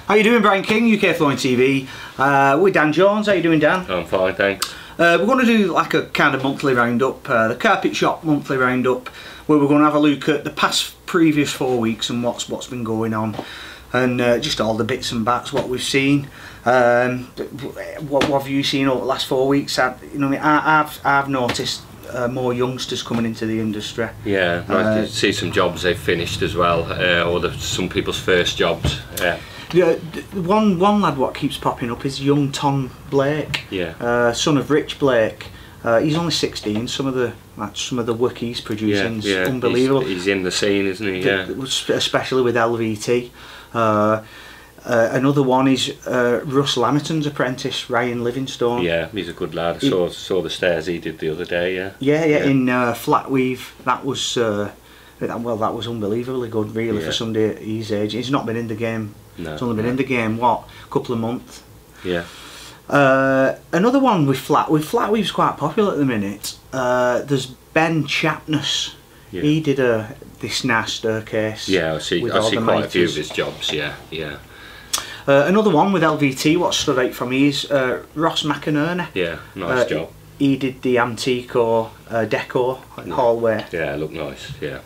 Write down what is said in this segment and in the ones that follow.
How you doing, Brian King, UK Flooring TV? We're Dan Jones. How you doing, Dan? I'm fine, thanks. We're going to do like a kind of monthly roundup, the Carpet Shop monthly roundup, where we're going to have a look at the previous 4 weeks and what's been going on, and just all the bits and bats, what we've seen. What have you seen over the last 4 weeks? I've noticed more youngsters coming into the industry. Yeah, nice to see some jobs they've finished as well, or some people's first jobs. Yeah, one lad what keeps popping up is young Tom Blake. Yeah. Son of Rich Blake. He's only 16. Some of the work he's producing is unbelievable. He's in the scene, isn't he? Yeah. Especially with LVT. Another one is Russ Lamerton's apprentice, Ryan Livingstone. Yeah, he's a good lad. I saw the stairs he did the other day. Yeah. Yeah. In flat weave. That was unbelievably good, really, for somebody at his age. He's not been in the game. No, he's only been in the game a couple of months. Yeah. Another one with flat weave's quite popular at the minute. There's Ben Chapness. Yeah. He did this nice staircase. Yeah, I see quite a few of his jobs. Yeah. Another one with LVT, what stood out for me is Ross McInerney. Yeah, nice job. He did the antique or decor hallway. Yeah, it looked nice. Yeah,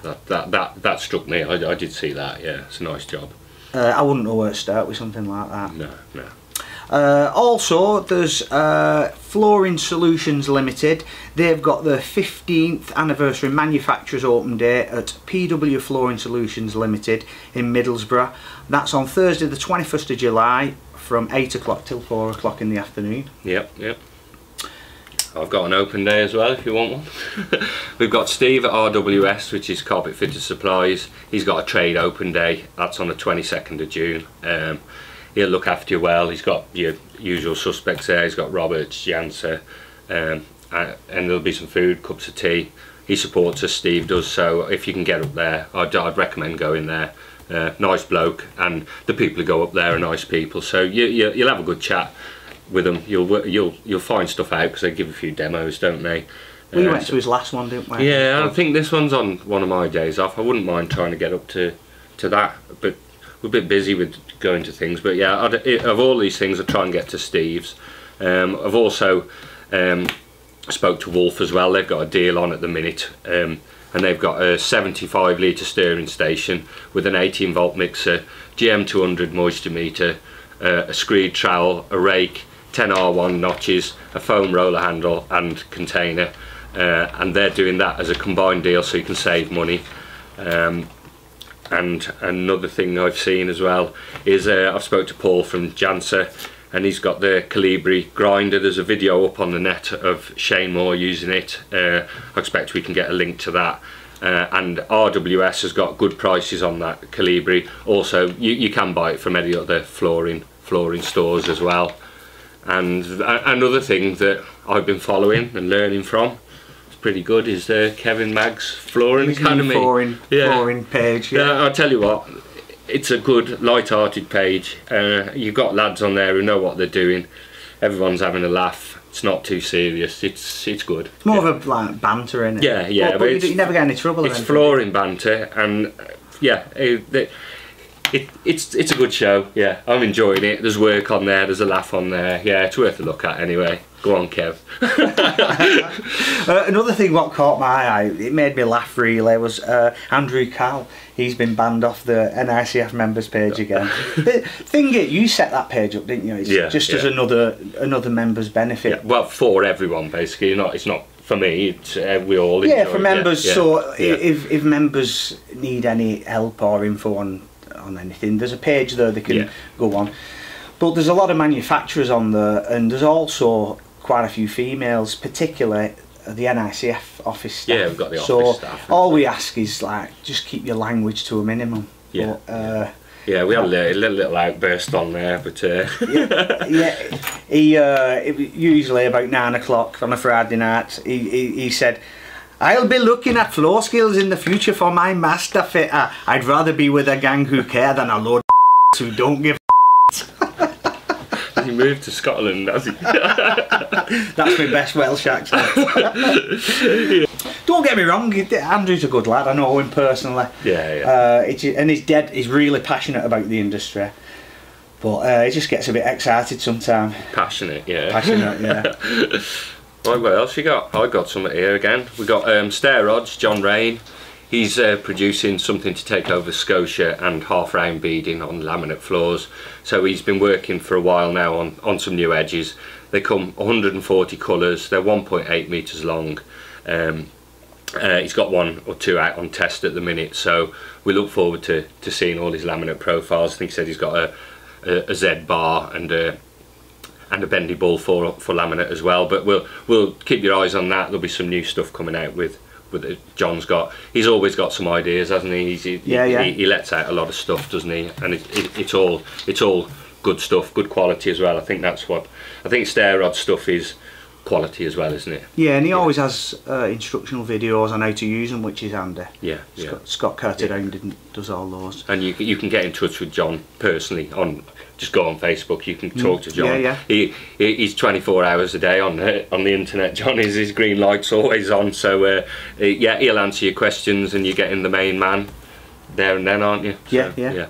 that struck me. I did see that. Yeah, it's a nice job. I wouldn't know where to start with something like that. No. Also, there's Flooring Solutions Limited. They've got the 15th anniversary manufacturers open day at PW Flooring Solutions Limited in Middlesbrough. That's on Thursday the 21st of July from 8 o'clock till 4 o'clock in the afternoon. Yep. I've got an open day as well if you want one. We've got Steve at RWS, which is Carpet Fitter Supplies. He's got a trade open day. That's on the 22nd of June. He'll look after you well. He's got your usual suspects there. He's got Roberts, Janser, and there'll be some food, cups of tea. He supports us, Steve does, so if you can get up there, I'd recommend going there. Nice bloke, and the people who go up there are nice people, so you'll have a good chat with them. You'll find stuff out because they give a few demos, don't they? We went to his last one, didn't we? Yeah, I think this one's on one of my days off. I wouldn't mind trying to get up to that, but we're a bit busy with going to things. But yeah, of all these things, I try and get to Steve's. I've also spoke to Wolf as well. They've got a deal on at the minute, and they've got a 75 litre stirring station with an 18 volt mixer, GM200 moisture meter, a screed trowel, a rake, 10R1 notches, a foam roller handle and container, and they're doing that as a combined deal so you can save money. And another thing I've seen as well is I've spoke to Paul from Janser, and he's got the Calibri grinder. There's a video up on the net of Shane Moore using it. I expect we can get a link to that. And RWS has got good prices on that Calibri. Also, you can buy it from any other flooring stores as well. And another thing that I've been following and learning from, it's pretty good, is Kevin Magg's Flooring Academy. Flooring page. Yeah, I'll tell you what, it's a good light-hearted page. You've got lads on there who know what they're doing. Everyone's having a laugh. It's not too serious. It's good. It's more of a like banter, isn't it? Yeah. But you never get any trouble. It's flooring banter, and yeah, it's a good show. Yeah, I'm enjoying it. There's work on there. There's a laugh on there. Yeah, it's worth a look at anyway. Go on, Kev. Another thing what caught my eye, it made me laugh really, was Andrew Cal. He's been banned off the NICF members page again. The thing is, you set that page up, didn't you? It's as another members benefit. Yeah, well, for everyone basically. It's not for me. It's we all enjoy for members. So if members need any help or info on anything, there's a page there they can go on. But there's a lot of manufacturers on there, and there's also quite a few females, particularly the NICF office staff. Yeah, we've got the office staff. All we ask is just keep your language to a minimum. Yeah. But, yeah, we had a little outburst on there, but he usually about 9 o'clock on a Friday night. He said, "I'll be looking at floor skills in the future for my master fitter. I'd rather be with a gang who care than a load of who don't give a." He moved to Scotland, has he? That's my best Welsh accent. Don't get me wrong, Andrew's a good lad. I know him personally. Yeah. And he's really passionate about the industry. But he just gets a bit excited sometimes. Passionate, yeah. Passionate, yeah. Right, what else you got? I got something here again. We got stair rods, John Rain. He's producing something to take over Scotia and half round beading on laminate floors. So he's been working for a while now on some new edges. They come 140 colours, they're 1.8 metres long. He's got 1 or 2 out on test at the minute, so we look forward to seeing all his laminate profiles. I think he said he's got a Z bar and a bendy ball for laminate as well, but we'll keep your eyes on that. There'll be some new stuff coming out with John's he's always got some ideas, hasn't he? He lets out a lot of stuff, doesn't he? And it's all good stuff, good quality as well. I think stair rod stuff is quality as well, isn't it? Yeah, and he always has instructional videos on how to use them, which is handy. Yeah, Scott Curtin does all those. And you can get in touch with John personally just go on Facebook. You can talk to John. Yeah. He's 24 hours a day on the internet. John his green light's always on. So yeah, he'll answer your questions, and you're getting the main man there and then, aren't you? So, yeah.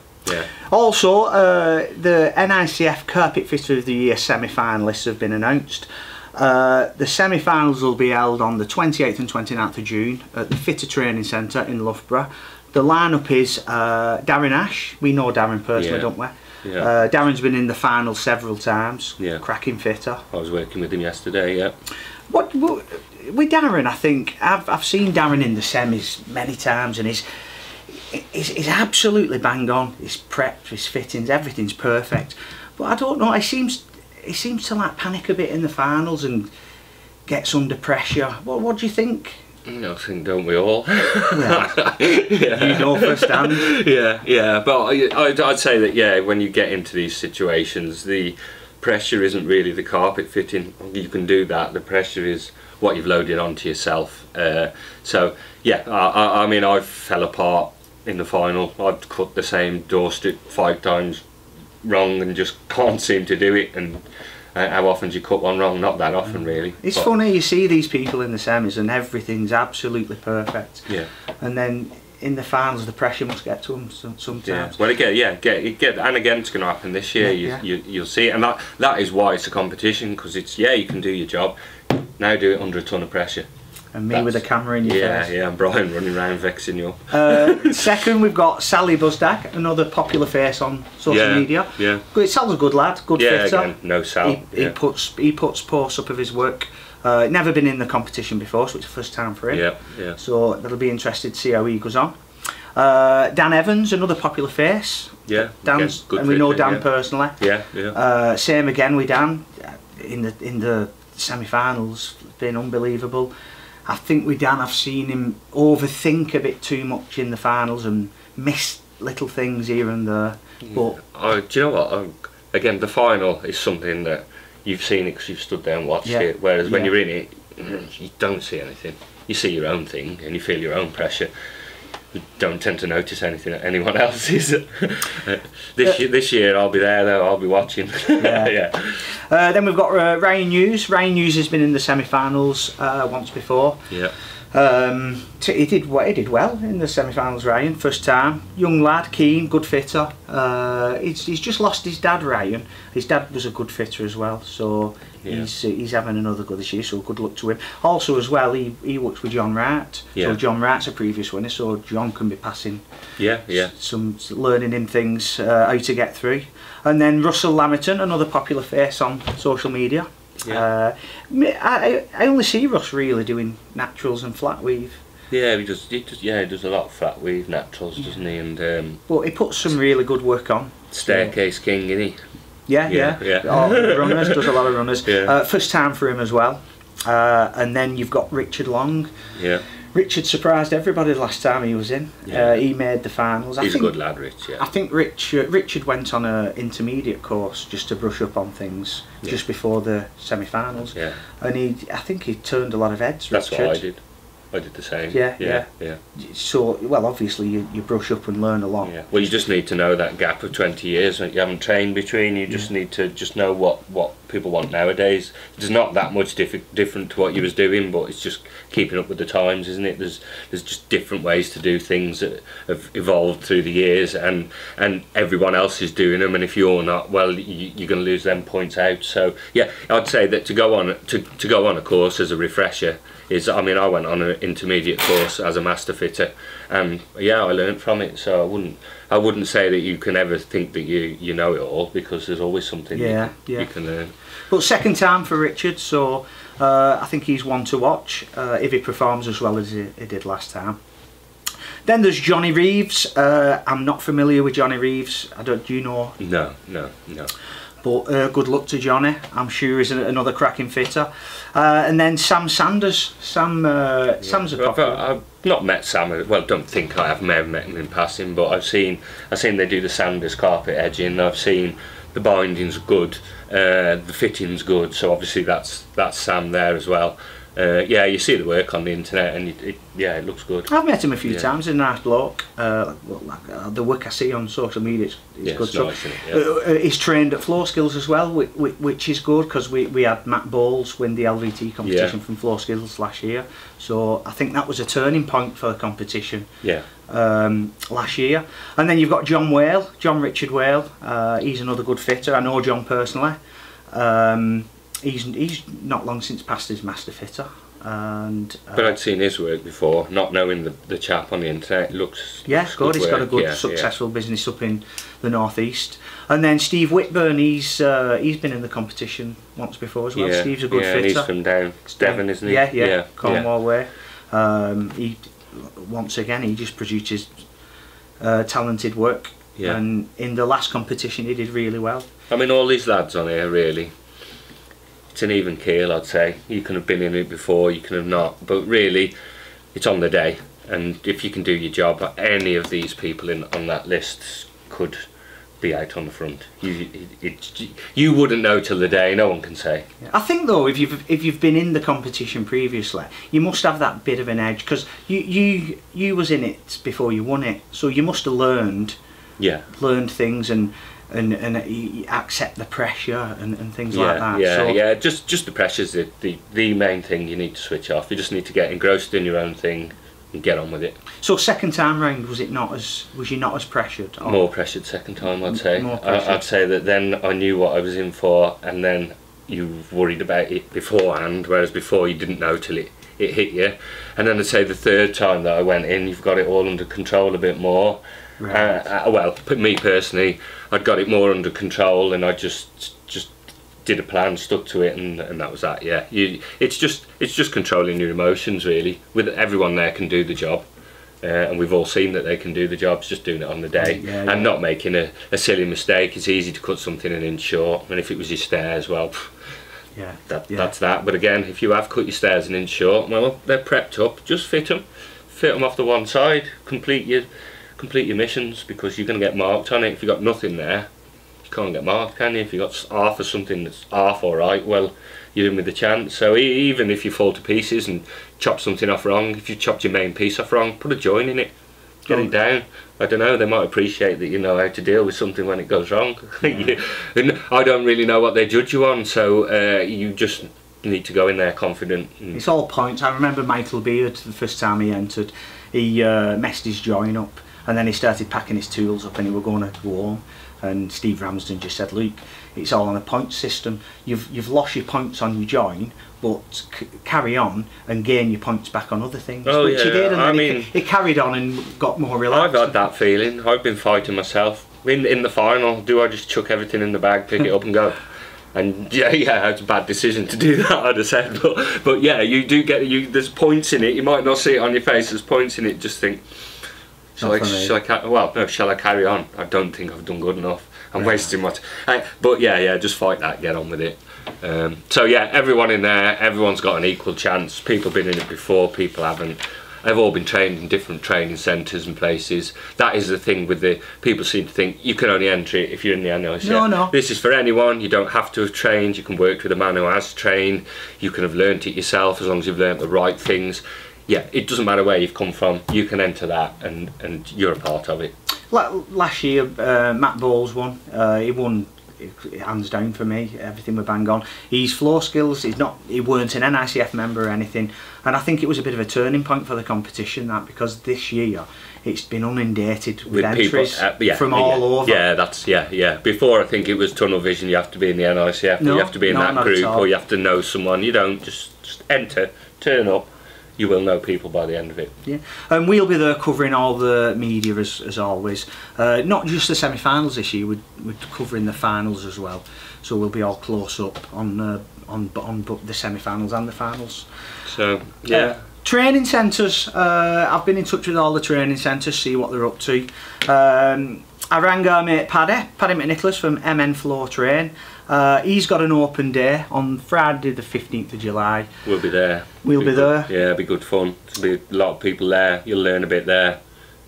Also, the NICF Carpet Fitter of the Year semi-finalists have been announced. The semi-finals will be held on the 28th and 29th of June at the Fitter Training Centre in Loughborough. The lineup is Darren Ash. We know Darren personally, don't we? Yeah. Darren's been in the final several times. Yeah. Cracking fitter. I was working with him yesterday. Yeah. What with Darren? I think I've seen Darren in the semis many times, and he's absolutely bang on. His prep, his fittings, everything's perfect. But I don't know. He seems to like panic a bit in the finals and gets under pressure. What do you think? I think, don't we all? Yeah. You know firsthand. Yeah. But I'd say that, yeah, when you get into these situations, the pressure isn't really the carpet fitting. You can do that. The pressure is what you've loaded onto yourself. So yeah, I mean, I fell apart in the final. I'd cut the same door strip 5 times wrong and just can't seem to do it. And how often do you cut one wrong? Not that often, really. It's funny, you see these people in the semis and everything's absolutely perfect. Yeah. And then in the finals, the pressure must get to them sometimes. Yeah. Well, and again, it's going to happen this year. You'll see it, and that is why it's a competition, because it's you can do your job. Now do it under a ton of pressure. And me with a camera in your face. Yeah, and Brian running around vexing you up. Second, we've got Sally Buzdak, another popular face on social media. Yeah. Sal's a good lad, good fitter. Again, no Sal. He puts posts up of his work. Never been in the competition before, so it's the first time for him. Yeah. So that'll be interesting to see how he goes on. Dan Evans, another popular face. Yeah. Dan's good, and we know Dan personally. Yeah. Same again with Dan in the semi-finals. Been unbelievable. I think with Dan, I've seen him overthink a bit too much in the finals and miss little things here and there. But do you know what? Again, the final is something that you've seen it because you've stood there and watched it. Whereas when you're in it, you don't see anything. You see your own thing and you feel your own pressure. You don't tend to notice anything that anyone else is. This year I'll be there though. I'll be watching. Then we've got Ryan Hughes. Ryan Hughes has been in the semi-finals once before. Yeah. He did well in the semi-finals. Ryan, first time, young lad, keen, good fitter. He's just lost his dad, Ryan. His dad was a good fitter as well, so he's having another good this year. So good luck to him. Also, as well, he works with John Wright. So John Wright's a previous winner, so John can be passing. Some learning him things how to get through. And then Russell Lamerton, another popular face on social media. I only see Russ really doing naturals and flat weave. Yeah, he does a lot of flat weave naturals, doesn't he? And but he puts some really good work on. Staircase king, isn't he? Yeah. Runners, does a lot of runners. First time for him as well. And then you've got Richard Long. Yeah. Richard surprised everybody the last time he was in. He made the finals. He's a good lad, Rich. Yeah. I think Richard went on an intermediate course just to brush up on things just before the semi-finals. Yeah. And I think he turned a lot of heads. That's Richard. what I did. I did the same. Yeah. Yeah. So, well, obviously you brush up and learn a lot. Yeah. Well, you just need to know that gap of 20 years that you haven't trained between. You just need to just know what people want nowadays. It's not that much different to what you was doing, but it's just keeping up with the times, isn't it? There's just different ways to do things that have evolved through the years, and everyone else is doing them. And if you're not, well, you're going to lose them points out. So yeah, I'd say that to go on a course as a refresher is, I mean, I went on an intermediate course as a master fitter, and yeah, I learned from it. So I wouldn't say that you can ever think that you know it all, because there's always something you can learn. But second time for Richard, so I think he's one to watch if he performs as well as he did last time. Then there's Johnny Reeves. I'm not familiar with Johnny Reeves. Do you know? No. But good luck to Johnny. I'm sure he's another cracking fitter. And then Sam Sanders. Sam's a popular. I've not met Sam. Well, don't think I have. May have met him in passing, but I've seen they do the Sanders carpet edging. I've seen the binding's good, the fitting's good. So obviously that's Sam there as well. Yeah, you see the work on the internet, and it looks good. I've met him a few times. He's a nice bloke. The work I see on social media, it's good. It's nice, isn't it? He's trained at Floor Skills as well, which is good, because we had Matt Bowles win the LVT competition from Floor Skills last year. So I think that was a turning point for the competition. Yeah. Last year. And then you've got John Richard Whale. He's another good fitter. I know John personally. He's not long since passed his master fitter, and but I'd seen his work before, not knowing the chap on the internet. It looks good. He's got a good successful business up in the northeast. And then Steve Whitburn, he's been in the competition once before as well. Steve's a good fitter. And he's from down Devon, isn't he? Yeah, Cornwall way. He once again he just produces talented work. Yeah. And in the last competition he did really well. I mean, all these lads on here, really, it's an even keel, I'd say. You can have been in it before, you can have not, but really it's on the day. And if you can do your job, any of these people on that list could be out on the front. You wouldn't know till the day. No one can say. I think though, if you've been in the competition previously, you must have that bit of an edge, because you was in it before you won it, so you must have learned things and you accept the pressure and things like that. Just the pressure's the main thing. You need to switch off. You just need to get engrossed in your own thing and get on with it. So second time round, was you not as pressured? Or? More pressured second time, I'd say. I'd say that then I knew what I was in for, and then you worried about it beforehand, whereas before you didn't know till it hit you. And then I'd say the third time that I went in, you've got it all under control a bit more. Right. Well, me personally, I'd got it more under control, and I just did a plan, stuck to it, and that was that. Yeah, it's just controlling your emotions, really. With everyone there can do the job, and we've all seen that they can do the job. It's just doing it on the day and not making a silly mistake. It's easy to cut something in short, and if it was your stairs, well, that's that. But again, if you have cut your stairs an inch short, well, they're prepped up. Just fit them off the one side. Complete your missions, because you're going to get marked on it. If you've got nothing there, you can't get marked, can you? If you've got half of something that's half alright, well, you're in with a chance. So even if you fall to pieces and chop something off wrong, if you chopped your main piece off wrong, put a join in it, get it down. I don't know, they might appreciate that you know how to deal with something when it goes wrong. And I don't really know what they judge you on, so you just need to go in there confident. It's all points. I remember Michael Beard, the first time he entered, he messed his join up, and then he started packing his tools up and he were going to go home, and Steve Ramsden just said, "Luke, it's all on a point system. You've lost your points on your join, but carry on and gain your points back on other things." Which he did, and then he carried on and got more relaxed. I've had that feeling. I've been fighting myself in the final. Do I just chuck everything in the bag, pick it up and go? And yeah, it's a bad decision to do that, I'd have said, but yeah, you do get there's points in it. You might not see it on your face. There's points in it. Just think, shall I carry on? I don't think I've done good enough. I'm wasting my time. But yeah, just fight that. Get on with it. So yeah, everyone in there, everyone's got an equal chance. People been in it before, people haven't. They've all been trained in different training centres and places. That is the thing with the people seem to think you can only enter it if you're in the NICF. No. This is for anyone. You don't have to have trained. You can work with a man who has trained. You can have learnt it yourself as long as you've learnt the right things. yeah, it doesn't matter where you've come from, you can enter that and you're a part of it. Last year, Matt Ball's won. He won hands down for me. Everything were bang on. His floor skills, he weren't an NICF member or anything, and I think it was a bit of a turning point for the competition, that because this year it's been inundated with entries people, from all over. Yeah, Before, I think it was tunnel vision. You have to be in the NICF, no, you have to be in that group, or you have to know someone. You don't just enter, turn up. You will know people by the end of it. Yeah, and we'll be there covering all the media as always. Not just the semi-finals this year. We're covering the finals as well. So we'll be all close up on the semi-finals and the finals. So yeah. Training centres. I've been in touch with all the training centres, see what they're up to. I rang our mate Paddy McNicholas from MN Floor Train. He's got an open day on Friday the 15th of July. We'll be there. We'll be there. Yeah, it'll be good fun. There'll be a lot of people there. You'll learn a bit there.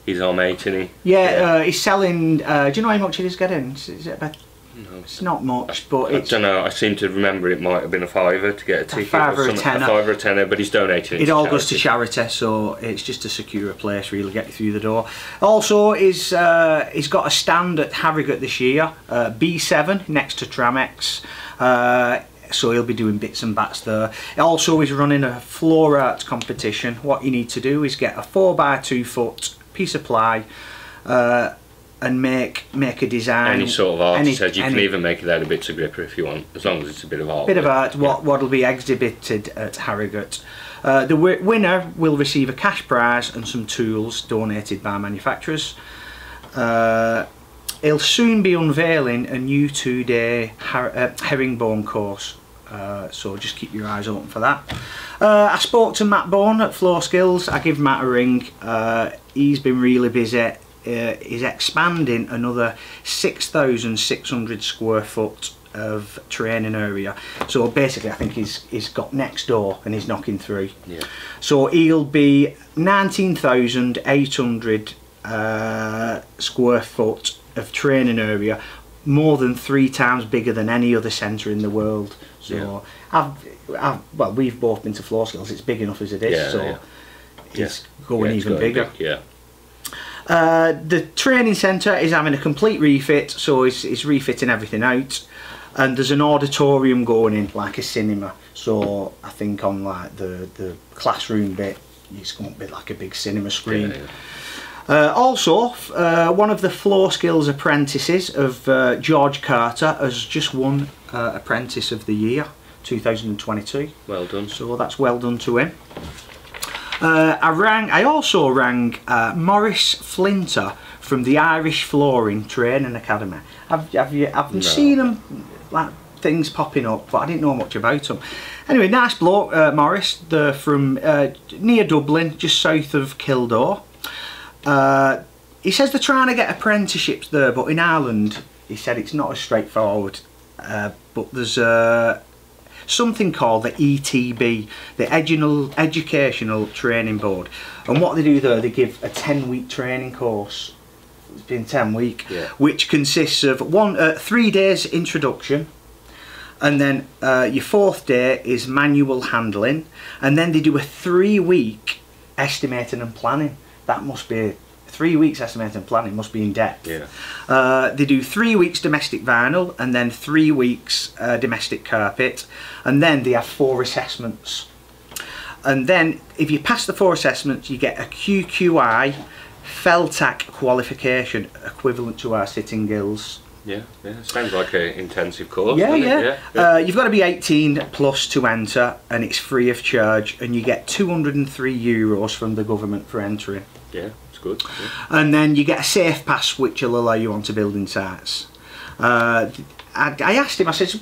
He's our mate, isn't he? Yeah, he's selling. Do you know how much it is getting? Is it about? No. It's not much, but I don't know. I seem to remember it might have been a £5 to get a ticket. £5 or a tenner. A £5 or a tenner, but he's donating. It all goes to charity, so it's just to secure a place, really get you through the door. Also, he's got a stand at Harrogate this year, B7 next to Tramex. So he'll be doing bits and bats there. Also, he's running a floor art competition. What you need to do is get a 4x2 foot piece of ply. And make a design. Any sort of art. He said you can even make it out of bits of gripper if you want, as long as it's a bit of art. Bit of art. What'll be exhibited at Harrogate. The winner will receive a cash prize and some tools donated by manufacturers. He'll soon be unveiling a new 2-day herringbone course. So just keep your eyes open for that. I spoke to Matt Bourne at Floor Skills. I give Matt a ring. He's been really busy. Is expanding another 6,600 square foot of training area. So basically I think he's got next door and he's knocking through. Yeah. So he'll be 19,800 square foot of training area, more than 3 times bigger than any other centre in the world. So yeah. Well, we've both been to Floor Skills. It's big enough as it is. Yeah, so yeah. it's going even bigger. Yeah. The training centre is having a complete refit, so it's refitting everything out, and there's an auditorium going in, like a cinema. So I think on like the classroom bit, it's going to be like a big cinema screen. Yeah, yeah. Also, one of the Floor Skills apprentices of George Carter has just won Apprentice of the Year 2022. Well done. So that's well done to him. I also rang Maurice Flinter from the Irish Flooring Training Academy. I've seen him, like things popping up, but I didn't know much about him. Anyway, nice bloke, Maurice. They're from near Dublin, just south of Kildare. He says they're trying to get apprenticeships there, but in Ireland, he said it's not as straightforward. But there's something called the ETB, the Educational Training Board, and what they do there, they give a 10-week training course. It's been 10 weeks, yeah. Which consists of 3 days introduction, and then your 4th day is manual handling, and then they do a 3-week estimating and planning. That must be 3 weeks estimating and planning, must be in depth. Yeah. They do 3 weeks domestic vinyl, and then 3 weeks domestic carpet, and then they have 4 assessments. And then if you pass the 4 assessments, you get a QQI FELTAC qualification, equivalent to our sitting gills. Yeah, yeah, sounds like an intensive course. Yeah, doesn't yeah. It? Yeah. You've got to be 18 plus to enter, and it's free of charge, and you get €203 from the government for entering. Yeah, it's good. Yeah. And then you get a safe pass, which will allow you onto building sites. I asked him, I said,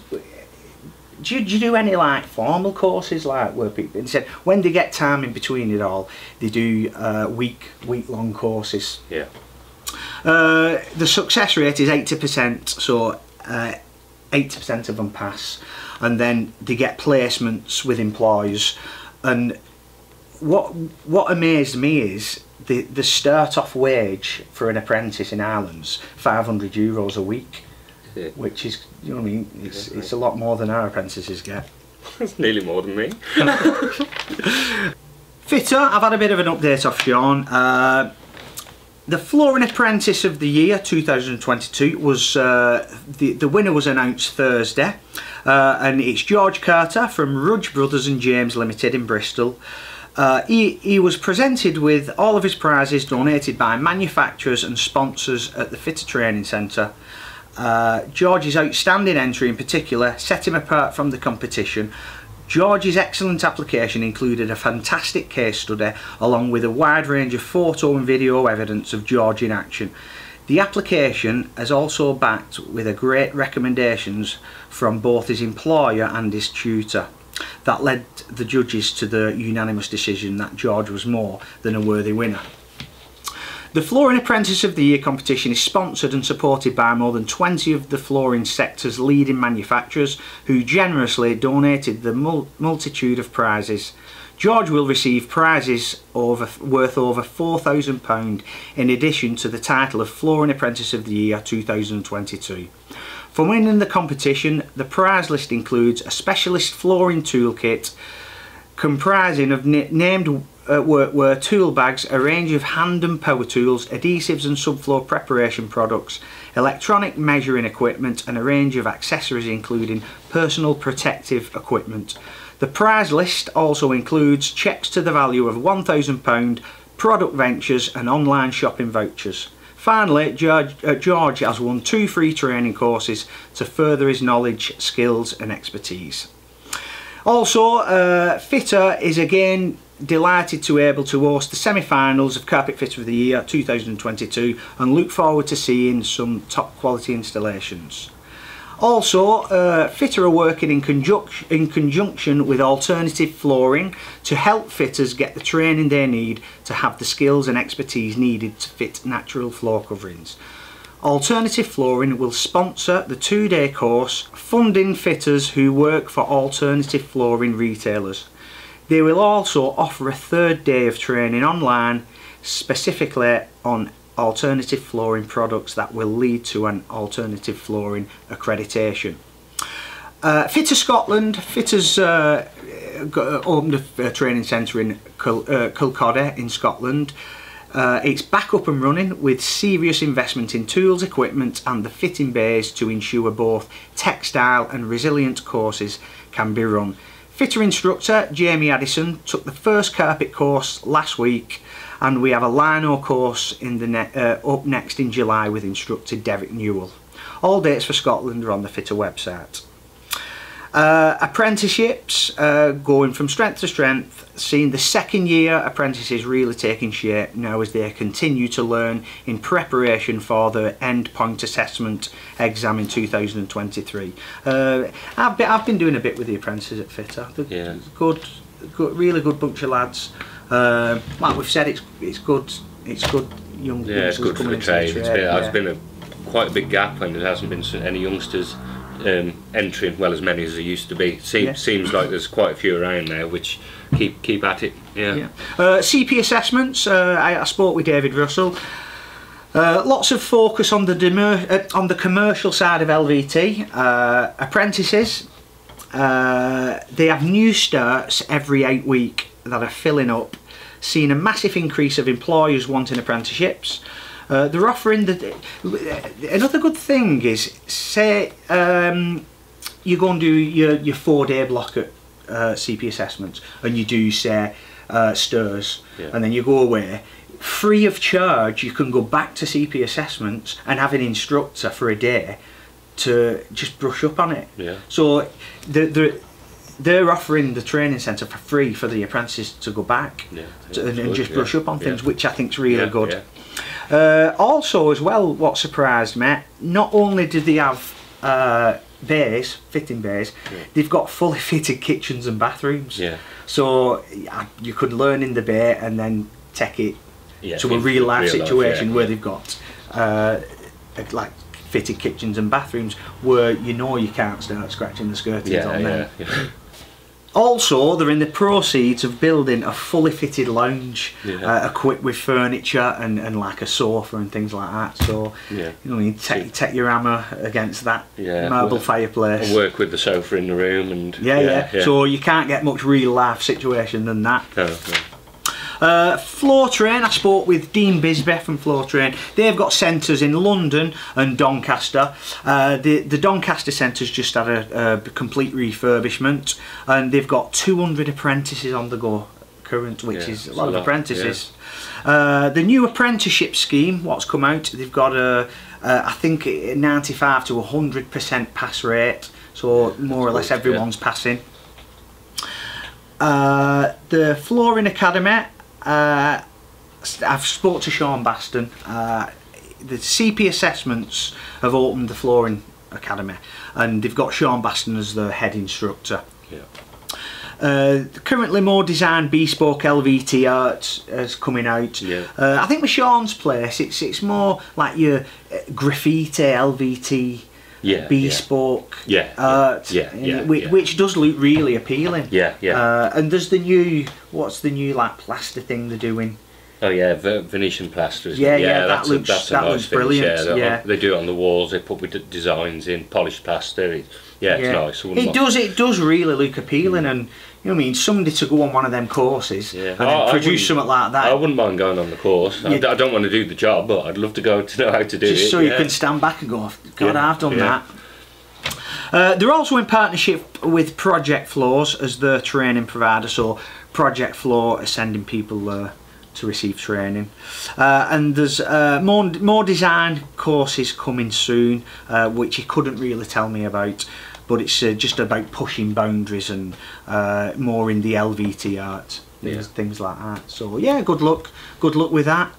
do you do any like formal courses, like where people, and he said when they get time in between it all, they do week-long courses. Yeah. The success rate is 80%, so 80% of them pass, and then they get placements with employers. And what amazed me is the start off wage for an apprentice in Ireland's €500 a week, yeah. Which is, you know what I mean, it's a lot more than our apprentices get. It's nearly more than me. Fitter, I've had a bit of an update off Sean. The Flooring Apprentice of the Year 2022 was the winner was announced Thursday, and it's George Carter from Rudge Brothers and James Limited in Bristol. He was presented with all of his prizes donated by manufacturers and sponsors at the Fitter Training Centre. George's outstanding entry in particular set him apart from the competition. George's excellent application included a fantastic case study along with a wide range of photo and video evidence of George in action. The application is also backed with a great recommendations from both his employer and his tutor. That led the judges to the unanimous decision that George was more than a worthy winner. The Flooring Apprentice of the Year competition is sponsored and supported by more than 20 of the flooring sector's leading manufacturers who generously donated the multitude of prizes. George will receive prizes worth over £4,000 in addition to the title of Flooring Apprentice of the Year 2022. For winning the competition, the prize list includes a specialist flooring toolkit comprising of named workwear, tool bags, a range of hand and power tools, adhesives and subfloor preparation products, electronic measuring equipment and a range of accessories including personal protective equipment. The prize list also includes cheques to the value of £1,000, product ventures and online shopping vouchers. Finally, George has won 2 free training courses to further his knowledge, skills and expertise. Also, Fitter is again delighted to be able to host the semi-finals of Carpet Fitter of the Year 2022 and look forward to seeing some top quality installations. Also, Fitter are working in conjunction with Alternative Flooring to help fitters get the training they need to have the skills and expertise needed to fit natural floor coverings. Alternative Flooring will sponsor the 2-day course, funding fitters who work for alternative flooring retailers. They will also offer a 3rd day of training online, specifically on alternative flooring products that will lead to an alternative flooring accreditation. Fitter Scotland, Fitters opened a training centre in Kilcoddy in Scotland. It's back up and running with serious investment in tools, equipment and the fitting bays to ensure both textile and resilient courses can be run. Fitter instructor Jamie Addison took the first carpet course last week and we have a lino course in the up next in July with instructor Derek Newell. All dates for Scotland are on the Fitter website. Apprenticeships going from strength to strength, seeing the 2nd year apprentices really taking shape now as they continue to learn in preparation for the endpoint assessment exam in 2023. I've been doing a bit with the apprentices at Fitter. Yeah. Good, really good bunch of lads. Like we've said, it's good young. Yeah, it's good for the trade. It's been quite a big gap, and there hasn't been any youngsters entering, well, as many as there used to be. Seems like there's quite a few around now, which keep at it. Yeah. CP assessments. I spoke with David Russell. Lots of focus on the commercial side of LVT. Apprentices. They have new starts every 8 weeks that are filling up, seeing a massive increase of employers wanting apprenticeships. They're offering another good thing is, say you go and do your 4-day block at CP assessments and you do say STIRS, and then you go away, free of charge you can go back to CP assessments and have an instructor for a day to just brush up on it. So they're offering the training centre for free for the apprentices to go back and just brush up on things, which I think is really good. Also as well, what surprised me, not only did they have fitting bays, they've got fully fitted kitchens and bathrooms. So you could learn in the bay and then take it to a real life situation where they've got like fitted kitchens and bathrooms where you can't start scratching the skirtings on them. Also, they're in the proceeds of building a fully fitted lounge equipped with furniture and like a sofa and things like that. So you take your hammer against that marble fireplace. And work with the sofa in the room and So you can't get much real life situation than that. Floor Train, I spoke with Dean Bisbee from Floor Train. They've got centres in London and Doncaster. The Doncaster centre's just had a complete refurbishment, and they've got 200 apprentices on the go current, which is a lot of apprentices. The new apprenticeship scheme, what's come out, they've got I think 95 to 100% pass rate, so more or less everyone's passing. The Flooring Academy, I've spoke to Sean Baston. The CP Assessments have opened the Flooring Academy, and they've got Sean Baston as the head instructor. Currently more design bespoke LVT art is coming out. I think with Sean's place it's more like your graffiti LVT bespoke art, which does look really appealing. And there's the new, what's the new like plaster thing they're doing? Oh yeah, Venetian plaster. That looks brilliant. They do it on the walls. They put with designs in, polished plaster. It's nice. It does really look appealing, and you know what I mean, somebody to go on one of them courses and then produce something like that. I wouldn't mind going on the course. I don't want to do the job, but I'd love to go to know how to do it. Just so you can stand back and go, God, I've done that. They're also in partnership with Project Floors as their training provider, so Project Floor are sending people there to receive training, and there's more design courses coming soon, which he couldn't really tell me about, but it's just about pushing boundaries and more in the LVT art, things like that. So yeah, good luck with that.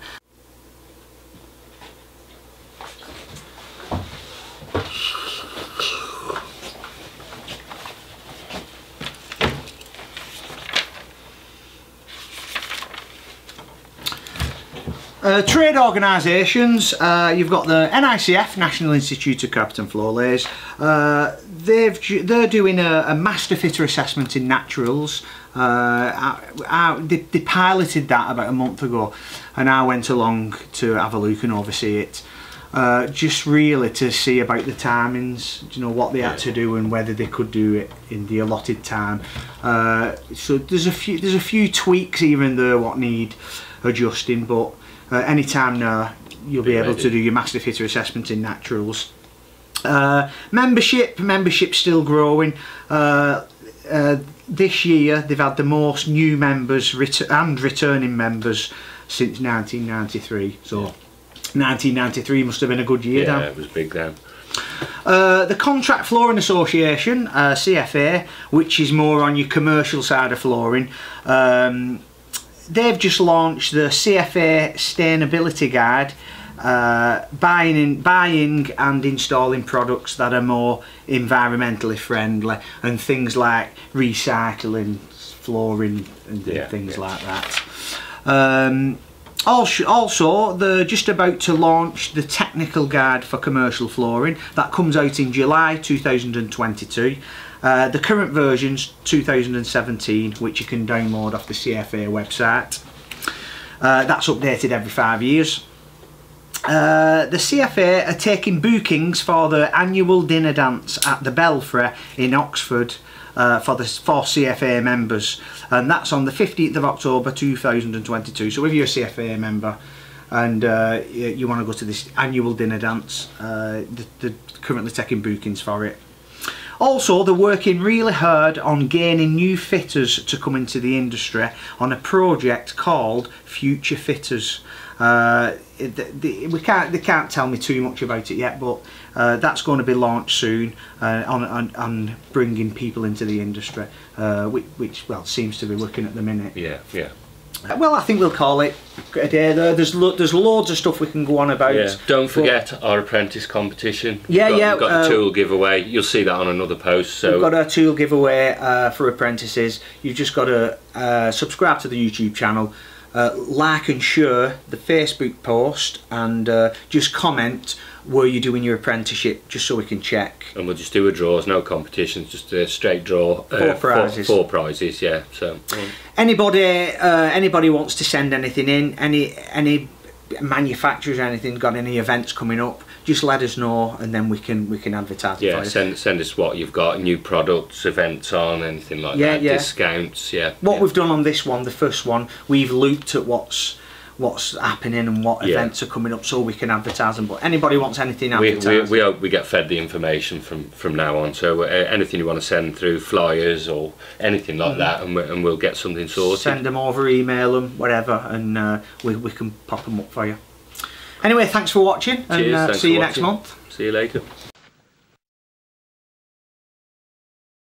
Trade organisations, you've got the NICF, National Institute of Carpet and Floor Layers. They're doing a master fitter assessment in naturals. They piloted that about a month ago, and I went along to have a look and oversee it. Just really to see about the timings, you know, what they had to do and whether they could do it in the allotted time. So there's a few tweaks even there what need adjusting, but any time now you'll be able to do your master fitter assessment in naturals. Membership's still growing. This year they've had the most new members and returning members since 1993. So 1993 must have been a good year. Yeah, it was big then. The Contract Flooring Association, CFA, which is more on your commercial side of flooring, they've just launched the CFA Sustainability Guide, buying and installing products that are more environmentally friendly, and things like recycling flooring and things like that. Also, they're just about to launch the Technical Guide for Commercial Flooring. That comes out in July 2022. The current version's 2017, which you can download off the CFA website. That's updated every 5 years. The CFA are taking bookings for the annual dinner dance at the Belfry in Oxford for CFA members, and that's on the 15th of October 2022. So if you're a CFA member and you want to go to this annual dinner dance, they're currently taking bookings for it. Also, they're working really hard on gaining new fitters to come into the industry on a project called Future Fitters. They can't tell me too much about it yet, but that's going to be launched soon on bringing people into the industry, which well seems to be working at the minute. Well, I think we'll call it a day there. There's loads of stuff we can go on about. Don't forget our apprentice competition. We've got the tool giveaway. You'll see that on another post. So we've got our tool giveaway for apprentices. You've just got to subscribe to the YouTube channel, like and share the Facebook post, and just comment where you're doing your apprenticeship, just so we can check. And we'll just do a draw. There's no competitions, just a straight draw. Four prizes. Four prizes, yeah. So anybody wants to send anything in, any manufacturers or anything got any events coming up, just let us know, and then we can advertise it Yeah, for you. send us what you've got, new products, events on, anything like that, discounts, What we've done on this one, the first one, we've looked at what's happening and what events are coming up, so we can advertise them. But anybody wants anything advertised, we get fed the information from now on, so anything you want to send through, flyers or anything like that, and we'll get something sorted. Send them over, email them, whatever, and we can pop them up for you. Anyway, thanks for watching, and Cheers, see you next month. See you later.